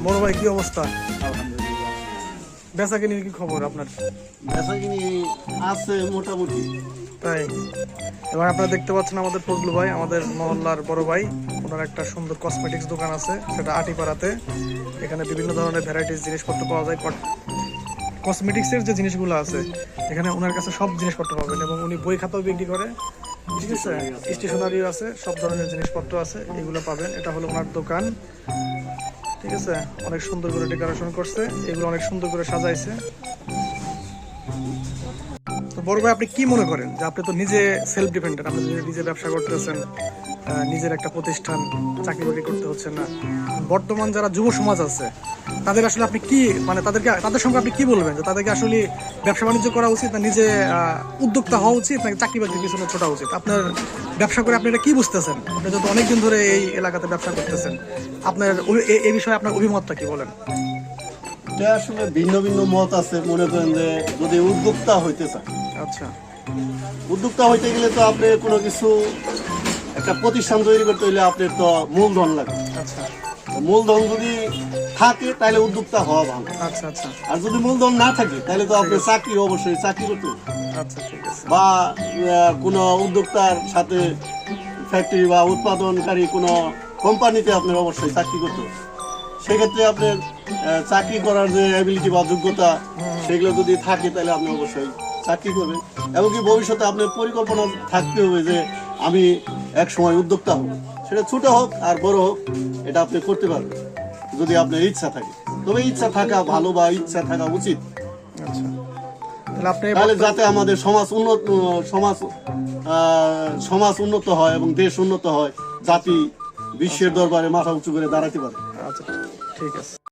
বড় ভাই কি অবস্থা? আলহামদুলিল্লাহ। বেচা কিনির কি খবর আপনার? বেচাকিনি আছে মোটামুটি। তাই এবার আপনারা দেখতে পাচ্ছেন আমাদের ফজলু ভাই, আমাদের মহল্লার বড় ভাই, ওনার একটা সুন্দর কসমেটিক্স দোকান আছে, সেটা আটিপাড়াতে। এখানে বিভিন্ন ধরনের ভ্যারাইটিস জিনিসপত্র পাওয়া যায়। কসমেটিক্সের যে জিনিসগুলো আছে এখানে ওনার কাছে সব জিনিসপত্র পাবেন, এবং উনি বই খাতাও বিক্রি করে, ঠিক আছে, স্টেশনারিও আছে, সব ধরনের জিনিসপত্র আছে, এগুলো পাবেন। এটা হলো ওনার দোকান, ঠিক আছে। অনেক সুন্দর করে ডেকোরেশন করছে, এগুলো অনেক সুন্দর করে সাজাইছে। তো বড় ভাই, আপনি কি মনে করেন যে আপনি তো নিজে সেলফ ডিপেন্ডেন্ট, আপনি নিজে ব্যবসা করতেছেন, নিজের একটা প্রতিষ্ঠান, চাকরি বাকরি করতে হচ্ছে না। বর্তমান যারা যুব সমাজ আছে তাদের আসলে আপনি কি, মানে তাদের সঙ্গে আপনি কি বলবেন, যে তাদেরকে আসলে ব্যবসা বাণিজ্য করা উচিত, না নিজে উদ্যোক্তা হওয়া উচিত, নাকি চাকরি বাকরির পিছনে ছোটা উচিত? আপনার ব্যবসা করে আপনি এটা কি বুঝতেছেন? আপনি যত অনেকদিন ধরে এই এলাকাতে ব্যবসা করতেছেন, আপনার এই বিষয়ে আপনার অভিমতটা কি বলেন? এটা আসলে ভিন্ন ভিন্ন মত আছে। মনে করেন যে যদি উদ্যোক্তা হইতে চান, আচ্ছা উদ্যোক্তা হইতে গেলে তো আপনি কোনো কিছু একটা প্রতিষ্ঠান তৈরি করতে হইলে আপনার তো মূলধন লাগে। আচ্ছা মূলধন যদি থাকে তাহলে উদ্যোক্তা হওয়া ভালো। আচ্ছা আচ্ছা আর যদি মূলধন না থাকে তাহলে তো আপনি চাকরি অবশ্যই চাকরি করতে হবে। আচ্ছা, ঠিক আছে। বা কোনো উদ্যোক্তার সাথে ফ্যাক্টরি বা উৎপাদনকারী কোনো কোম্পানিতে আপনার অবশ্যই চাকরি করতে হবে। সেক্ষেত্রে আপনার চাকরি করার যে অ্যাবিলিটি বা যোগ্যতা, সেগুলো যদি থাকে তাহলে আপনি অবশ্যই চাকরি করবেন। এমনকি ভবিষ্যতে আপনার পরিকল্পনা থাকতে হবে যে আমি এক সময় উদ্যোক্তা হব। সেটা ছোট হোক আর বড় হোক, এটা আপনি করতে পারবেন যদি আপনার ইচ্ছা থাকে। তবে ইচ্ছা থাকা ভালো, বা ইচ্ছা থাকা উচিত। আচ্ছা, তাহলে আপনি তাহলে যাতে আমাদের সমাজ উন্নত হয় এবং দেশ উন্নত হয়, জাতি বিশ্বের দরবারে মাথা উঁচু করে দাঁড়াতে পারে। আচ্ছা, ঠিক আছে।